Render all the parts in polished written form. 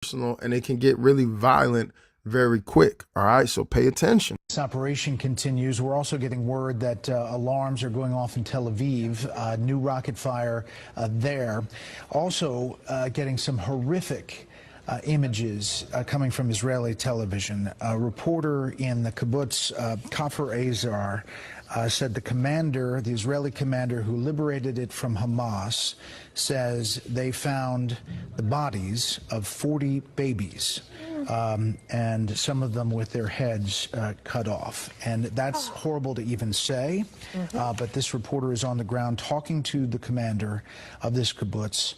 personal, and it can get really violent very quick. All right, so pay attention. This operation continues. We're also getting word that alarms are going off in Tel Aviv, new rocket fire there. Also getting some horrific images coming from Israeli television. A reporter in the kibbutz Kafr Azar said the Israeli commander who liberated it from Hamas, says they found the bodies of 40 babies, and some of them with their heads cut off. And that's horrible to even say, but this reporter is on the ground talking to the commander of this kibbutz,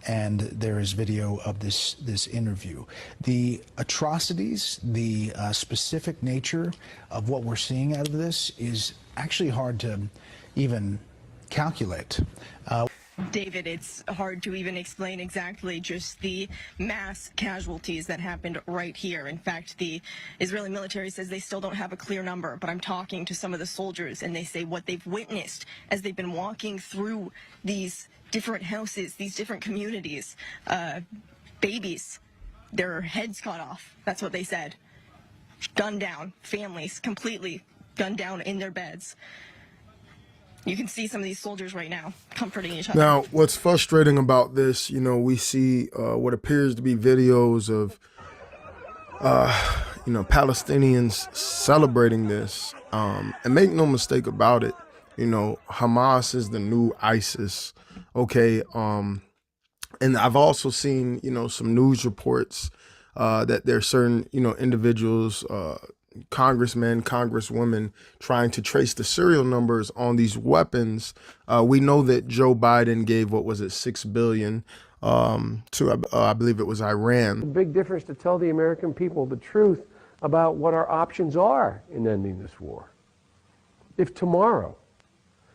and there is video of this interview. The atrocities, the specific nature of what we're seeing out of this is actually hard to even calculate. David, it's hard to even explain exactly just the mass casualties that happened right here. In fact, the Israeli military says they still don't have a clear number, but I'm talking to some of the soldiers and they say what they've witnessed as they've been walking through these different houses, these different communities, babies, their heads cut off. That's what they said. Gunned down, families completely gunned down in their beds. You can see some of these soldiers right now comforting each other. Now, what's frustrating about this, we see what appears to be videos of, Palestinians celebrating this. And make no mistake about it, Hamas is the new ISIS. Okay. And I've also seen, some news reports that there are certain, individuals, congressmen, congresswomen trying to trace the serial numbers on these weapons. We know that Joe Biden gave, $6 billion to, I believe it was Iran. A big difference to tell the American people the truth about what our options are in ending this war. If tomorrow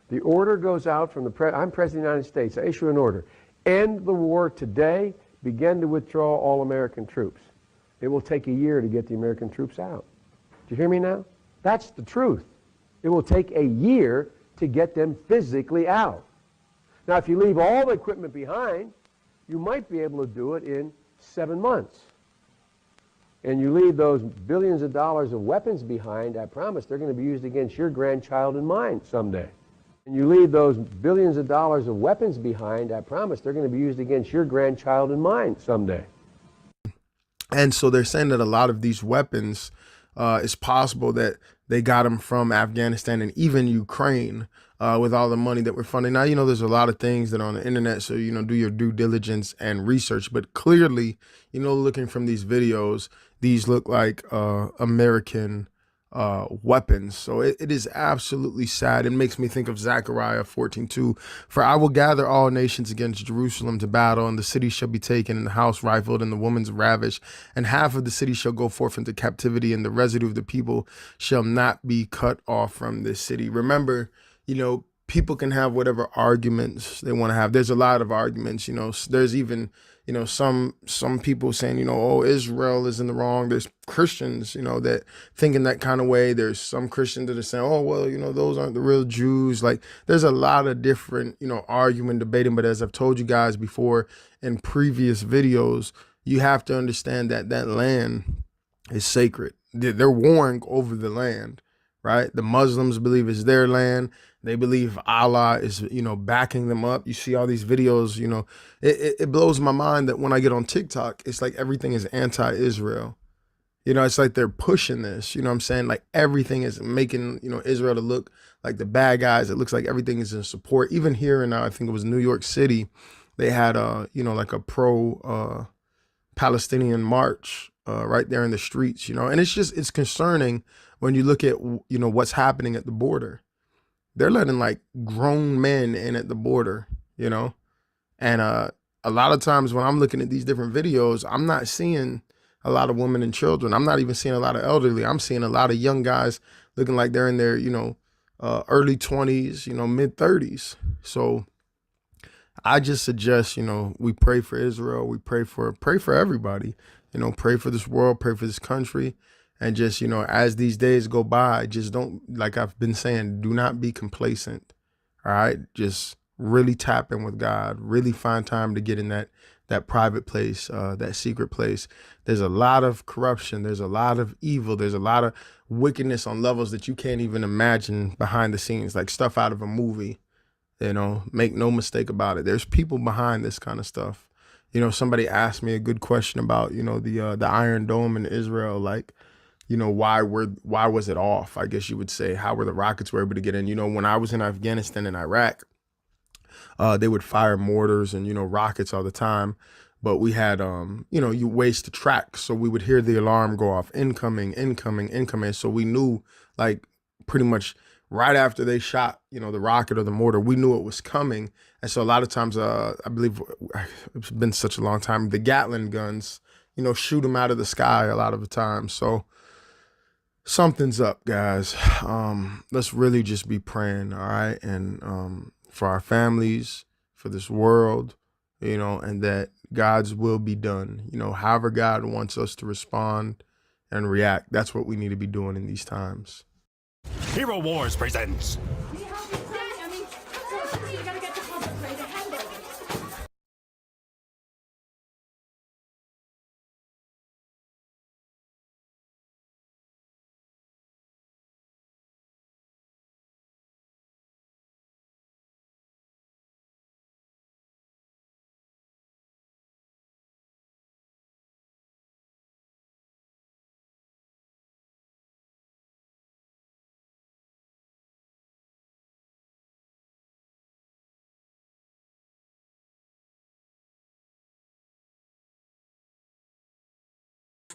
the order goes out from I'm President of the United States, I issue an order, end the war today, begin to withdraw all American troops. It will take a year to get the American troops out. Do you hear me now? That's the truth. It will take a year to get them physically out. Now, if you leave all the equipment behind, you might be able to do it in 7 months. And you leave those billions of dollars of weapons behind, I promise they're going to be used against your grandchild and mine someday. And you leave those billions of dollars of weapons behind, I promise they're going to be used against your grandchild and mine someday. And so they're saying that a lot of these weapons, it's possible that they got them from Afghanistan and even Ukraine with all the money that we're funding. Now, there's a lot of things that are on the internet, so, do your due diligence and research. But clearly, looking from these videos, these look like American weapons. So it is absolutely sad. It makes me think of Zechariah 14:2. For I will gather all nations against Jerusalem to battle, and the city shall be taken, and the house rifled, and the woman's ravished, and half of the city shall go forth into captivity, and the residue of the people shall not be cut off from this city. Remember, people can have whatever arguments they want to have. There's a lot of arguments, there's even, some people saying, oh, Israel is in the wrong. There's Christians, that think in that kind of way. There's some Christians that are saying, oh, well, those aren't the real Jews. Like, there's a lot of different, arguing, debating. But as I've told you guys before in previous videos, you have to understand that that land is sacred. They're warring over the land, right? The Muslims believe it's their land. They believe Allah is, backing them up. You see all these videos, it blows my mind that when I get on TikTok, it's like everything is anti-Israel. It's like they're pushing this, what I'm saying? Like everything is making, Israel to look like the bad guys. It looks like everything is in support. Even here in, I think it was New York City, they had, like a pro-Palestinian march right there in the streets, and it's concerning when you look at, what's happening at the border. They're letting like grown men in at the border, and a lot of times when I'm looking at these different videos, I'm not seeing a lot of women and children. I'm not even seeing a lot of elderly. I'm seeing a lot of young guys looking like they're in their, early 20s, mid 30s. So I just suggest, we pray for Israel. We pray for everybody, pray for this world, pray for this country. And just, as these days go by, just don't, like I've been saying, do not be complacent. All right. Just really tap in with God, really find time to get in that that private place, that secret place. There's a lot of corruption. There's a lot of evil. There's a lot of wickedness on levels that you can't even imagine behind the scenes, like stuff out of a movie. You know, make no mistake about it. There's people behind this kind of stuff. You know, somebody asked me a good question about, you know, the Iron Dome in Israel, like, you know, why was it off? I guess you would say, how were the rockets were able to get in? You know, when I was in Afghanistan and Iraq, they would fire mortars and, you know, rockets all the time. But we had, you know, ways to track. So we would hear the alarm go off, incoming, incoming, incoming. So we knew, like, pretty much right after they shot, you know, the rocket or the mortar, we knew it was coming. And so a lot of times, I believe it's been such a long time, the Gatling guns, you know, shoot them out of the sky a lot of the time. So something's up, guys. Let's really just be praying, all right? And for our families, for this world, you know, and that God's will be done. You know, however God wants us to respond and react, that's what we need to be doing in these times. Hero Wars presents.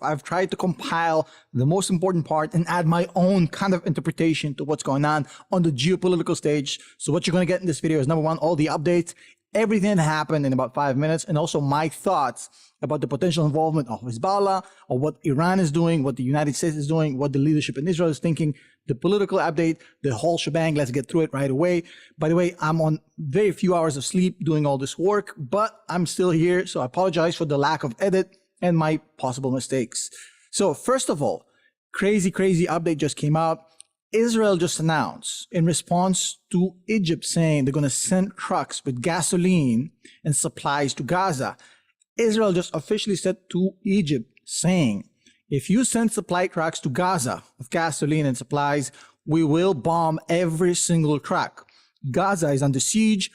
I've tried to compile the most important part and add my own kind of interpretation to what's going on the geopolitical stage. So what you're going to get in this video is, number one, all the updates, everything that happened in about 5 minutes, and also my thoughts about the potential involvement of Hezbollah, or what Iran is doing, what the United States is doing, what the leadership in Israel is thinking, the political update, the whole shebang. Let's get through it right away. By the way, I'm on very few hours of sleep doing all this work, but I'm still here. So I apologize for the lack of edit and my possible mistakes. So first of all, crazy update just came out. Israel just announced in response to Egypt saying they're going to send trucks with gasoline and supplies to Gaza. Israel just officially said to Egypt saying, if you send supply trucks to Gaza of gasoline and supplies, we will bomb every single truck. Gaza is under siege.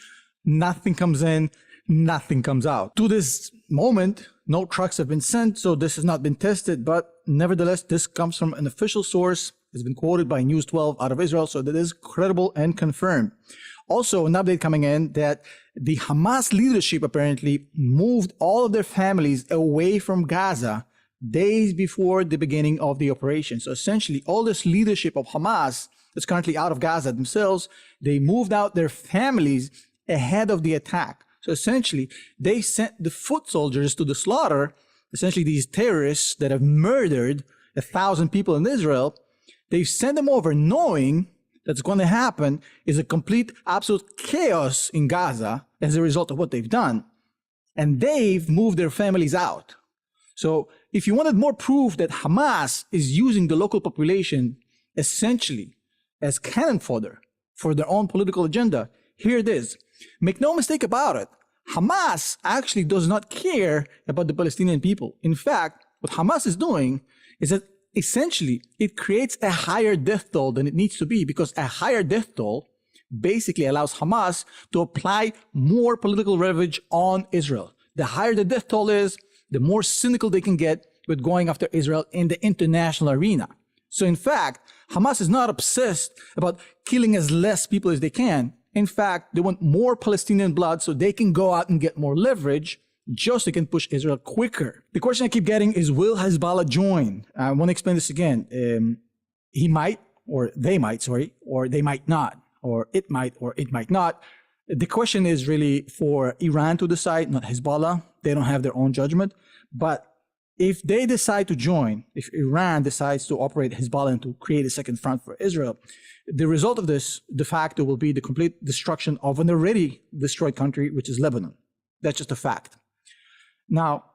Nothing comes in, nothing comes out. To this moment, no trucks have been sent, so this has not been tested, but nevertheless, this comes from an official source. It's been quoted by News 12 out of Israel, so that is credible and confirmed. Also, an update coming in that the Hamas leadership apparently moved all of their families away from Gaza days before the beginning of the operation. So essentially, all this leadership of Hamas that's currently out of Gaza themselves, they moved out their families ahead of the attack. So essentially, they sent the foot soldiers to the slaughter, essentially these terrorists that have murdered 1,000 people in Israel. They sent them over knowing that's going to happen is a complete, absolute chaos in Gaza as a result of what they've done. And they've moved their families out. So if you wanted more proof that Hamas is using the local population essentially as cannon fodder for their own political agenda, here it is. Make no mistake about it. Hamas actually does not care about the Palestinian people. In fact, what Hamas is doing is that essentially it creates a higher death toll than it needs to be, because a higher death toll basically allows Hamas to apply more political leverage on Israel. The higher the death toll is, the more cynical they can get with going after Israel in the international arena. So in fact, Hamas is not obsessed about killing as less people as they can. In fact, they want more Palestinian blood so they can go out and get more leverage, just so they can push Israel quicker. The question I keep getting is, will Hezbollah join? I want to explain this again. He might, or they might, or they might not, or it might not. The question is really for Iran to decide, not Hezbollah. They don't have their own judgment. But if they decide to join, if Iran decides to operate Hezbollah and to create a second front for Israel, the result of this de facto will be the complete destruction of an already destroyed country, which is Lebanon. That's just a fact. Now,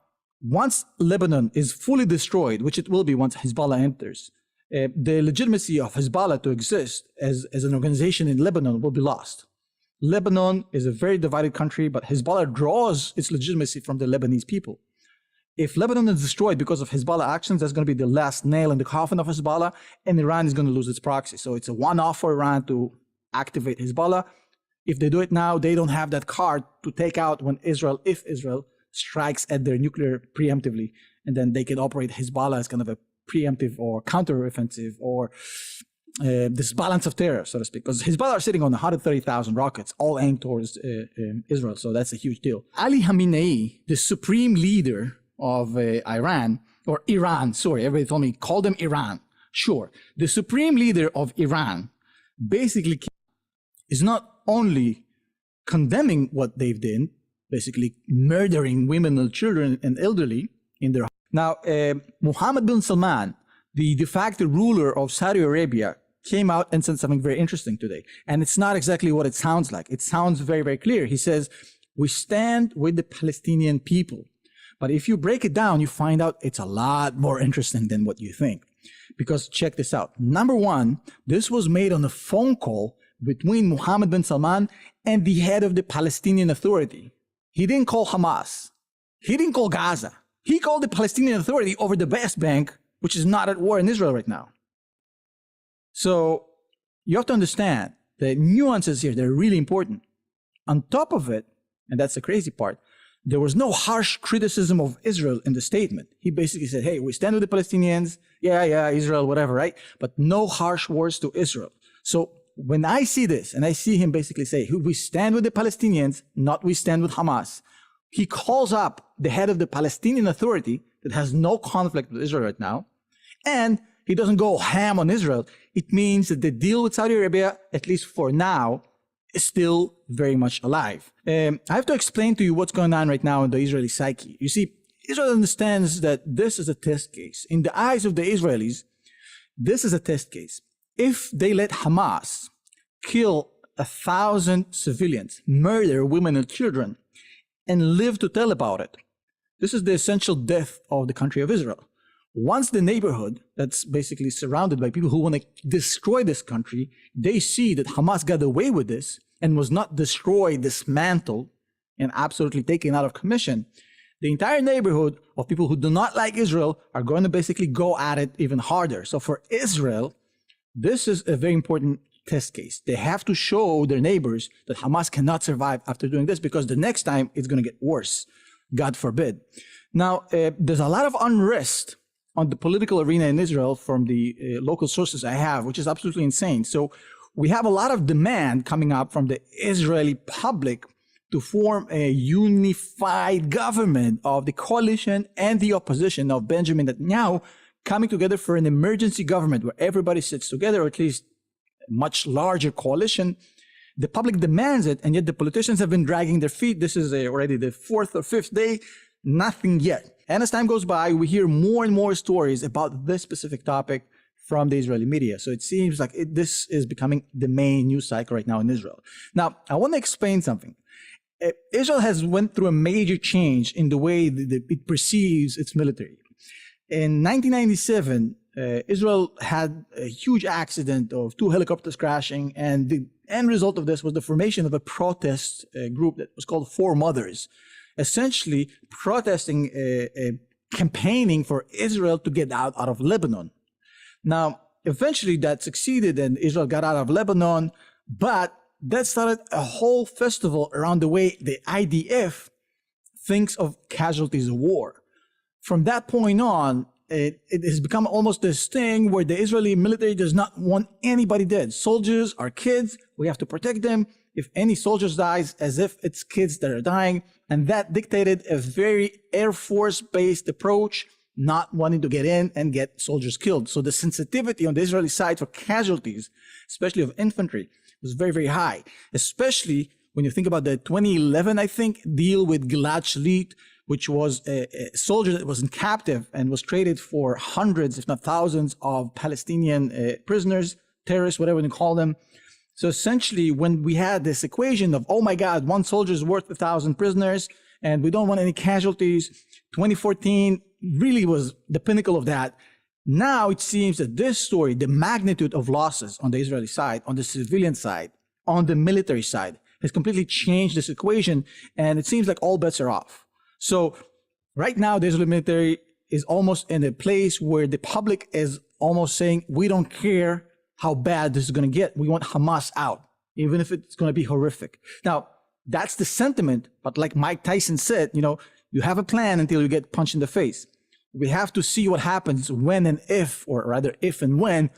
once Lebanon is fully destroyed, which it will be once Hezbollah enters, the legitimacy of Hezbollah to exist as an organization in Lebanon will be lost. Lebanon is a very divided country, but Hezbollah draws its legitimacy from the Lebanese people. If Lebanon is destroyed because of Hezbollah actions, that's going to be the last nail in the coffin of Hezbollah, and Iran is going to lose its proxy. So it's a one-off for Iran to activate Hezbollah. If they do it now, they don't have that card to take out when if Israel strikes at their nuclear preemptively, and then they can operate Hezbollah as kind of a preemptive or counter-offensive or this balance of terror, so to speak, because Hezbollah are sitting on 130,000 rockets, all aimed towards Israel, so that's a huge deal. Ali Khamenei, the supreme leader of Iran, sorry, everybody told me, call them Iran. Sure. The supreme leader of Iran basically is not only condemning what they've done, basically murdering women and children and elderly in their... Now, Mohammed bin Salman, the de facto ruler of Saudi Arabia, came out and said something very interesting today. And it's not exactly what it sounds like. It sounds very, very clear. He says, we stand with the Palestinian people. But if you break it down, you find out it's a lot more interesting than what you think. Because check this out. Number one, this was made on a phone call between Mohammed bin Salman and the head of the Palestinian Authority. He didn't call Hamas. He didn't call Gaza. He called the Palestinian Authority over the West Bank, which is not at war in Israel right now. So you have to understand the nuances here. They're really important. On top of it, and that's the crazy part, there was no harsh criticism of Israel in the statement. He basically said, hey, we stand with the Palestinians. Yeah, Israel, whatever, right? But no harsh words to Israel. So when I see this, and I see him basically say, we stand with the Palestinians, not we stand with Hamas, he calls up the head of the Palestinian Authority that has no conflict with Israel right now, and he doesn't go ham on Israel. It means that the deal with Saudi Arabia, at least for now, is still very much alive. I have to explain to you what's going on right now in the Israeli psyche. You see, Israel understands that this is a test case. In the eyes of the Israelis, this is a test case. If they let Hamas kill 1,000 civilians, murder women and children, and live to tell about it, this is the essential death of the country of Israel. Once the neighborhood that's basically surrounded by people who want to destroy this country, they see that Hamas got away with this and was not destroyed, dismantled, and absolutely taken out of commission, the entire neighborhood of people who do not like Israel are going to basically go at it even harder. So for Israel, this is a very important test case. They have to show their neighbors that Hamas cannot survive after doing this, because the next time it's going to get worse, God forbid. Now, there's a lot of unrest on the political arena in Israel from the local sources I have, which is absolutely insane. So we have a lot of demand coming up from the Israeli public to form a unified government of the coalition and the opposition of Benjamin Netanyahu, coming together for an emergency government where everybody sits together, or at least a much larger coalition. The public demands it, and yet the politicians have been dragging their feet. This is already the 4th or 5th day, nothing yet. And as time goes by, we hear more and more stories about this specific topic from the Israeli media. So it seems like this is becoming the main news cycle right now in Israel. Now, I want to explain something. Israel has went through a major change in the way that it perceives its military. In 1997, Israel had a huge accident of 2 helicopters crashing, and the end result of this was the formation of a protest group that was called Four Mothers, essentially protesting, campaigning for Israel to get out of Lebanon. Now, eventually that succeeded and Israel got out of Lebanon, but that started a whole festival around the way the IDF thinks of casualties of war. From that point on, it has become almost this thing where the Israeli military does not want anybody dead. Soldiers are kids. We have to protect them. If any soldiers dies, as if it's kids that are dying. And that dictated a very Air Force-based approach, not wanting to get in and get soldiers killed. So the sensitivity on the Israeli side for casualties, especially of infantry, was very, very high. Especially when you think about the 2011, I think, deal with Gilad Shalit, which was a soldier that was in captive and was traded for hundreds, if not thousands, of Palestinian prisoners, terrorists, whatever you call them. So essentially, when we had this equation of, oh my God, 1 soldier is worth 1,000 prisoners, and we don't want any casualties, 2014 really was the pinnacle of that. Now it seems that this story, the magnitude of losses on the Israeli side, on the civilian side, on the military side, has completely changed this equation, and it seems like all bets are off. So right now, the Israeli military is almost in a place where the public is almost saying, we don't care how bad this is going to get. We want Hamas out, even if it's going to be horrific. Now, that's the sentiment. But like Mike Tyson said, you have a plan until you get punched in the face. We have to see what happens when and if, or rather if and when,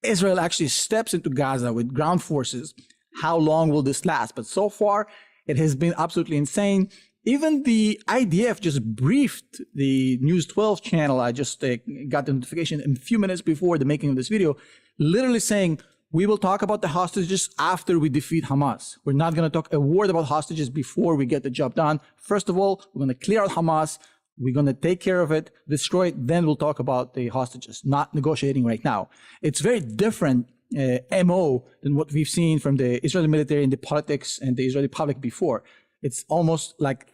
Israel actually steps into Gaza with ground forces. How long will this last? But so far, it has been absolutely insane. Even the IDF just briefed the News 12 channel. I just got the notification a few minutes before the making of this video, literally saying, we will talk about the hostages after we defeat Hamas. We're not going to talk a word about hostages before we get the job done. First of all, we're going to clear out Hamas. We're going to take care of it, destroy it. Then we'll talk about the hostages, not negotiating right now. It's very different MO than what we've seen from the Israeli military and the politics and the Israeli public before. It's almost like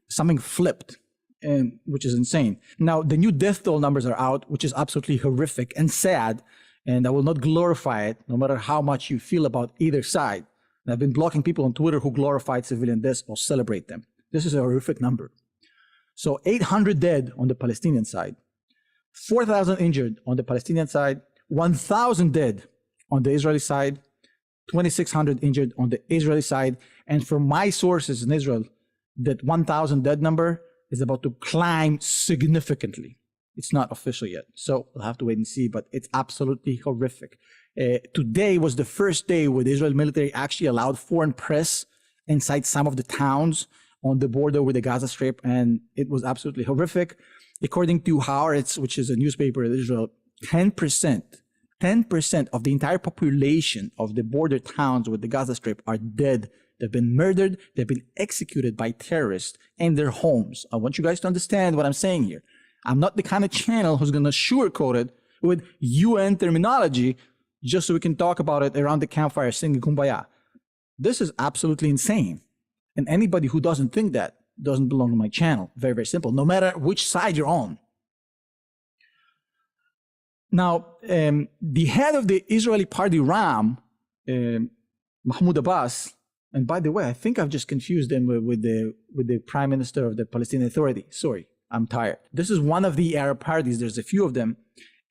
something flipped, which is insane. Now, the new death toll numbers are out, which is absolutely horrific and sad. And I will not glorify it, no matter how much you feel about either side. And I've been blocking people on Twitter who glorify civilian deaths or celebrate them. This is a horrific number. So 800 dead on the Palestinian side, 4,000 injured on the Palestinian side, 1,000 dead on the Israeli side, 2,600 injured on the Israeli side. And from my sources in Israel, that 1,000 dead number is about to climb significantly. It's not official yet, so we'll have to wait and see, but it's absolutely horrific. Today was the first day where the Israeli military actually allowed foreign press inside some of the towns on the border with the Gaza Strip, and it was absolutely horrific. According to Haaretz, which is a newspaper in Israel, 10% of the entire population of the border towns with the Gaza Strip are dead. They've been murdered, they've been executed by terrorists in their homes. I want you guys to understand what I'm saying here. I'm not the kind of channel who's going to sugarcoat it with UN terminology just so we can talk about it around the campfire singing Kumbaya. This is absolutely insane. And anybody who doesn't think that doesn't belong to my channel. Very, very simple, no matter which side you're on. Now, the head of the Israeli party Ram, Mahmoud Abbas, and by the way, I think I've just confused him with the Prime Minister of the Palestinian Authority. Sorry. I'm tired. This is one of the Arab parties. There's a few of them.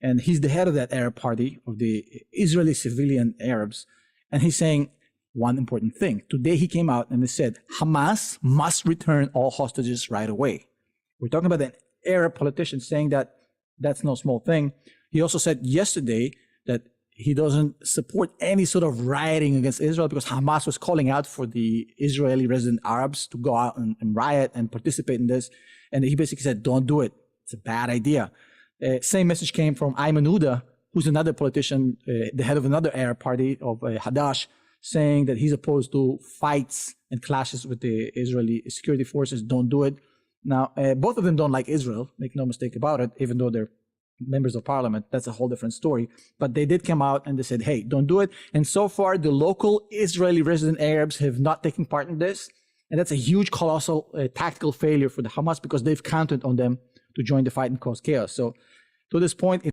And he's the head of that Arab party, of the Israeli civilian Arabs. And he's saying one important thing. Today he came out and he said, Hamas must return all hostages right away. We're talking about an Arab politician saying that that's no small thing. He also said yesterday that he doesn't support any sort of rioting against Israel because Hamas was calling out for the Israeli resident Arabs to go out and riot and participate in this. And he basically said, don't do it. It's a bad idea. Same message came from Ayman Uda, who's another politician, the head of another Arab party of Hadash, saying that he's opposed to fights and clashes with the Israeli security forces. Don't do it. Now, both of them don't like Israel, make no mistake about it, even though they're members of parliament. That's a whole different story. But they did come out and they said, hey, don't do it. And so far, the local Israeli resident Arabs have not taken part in this. And that's a huge, colossal tactical failure for the Hamas because they've counted on them to join the fight and cause chaos. So to this point,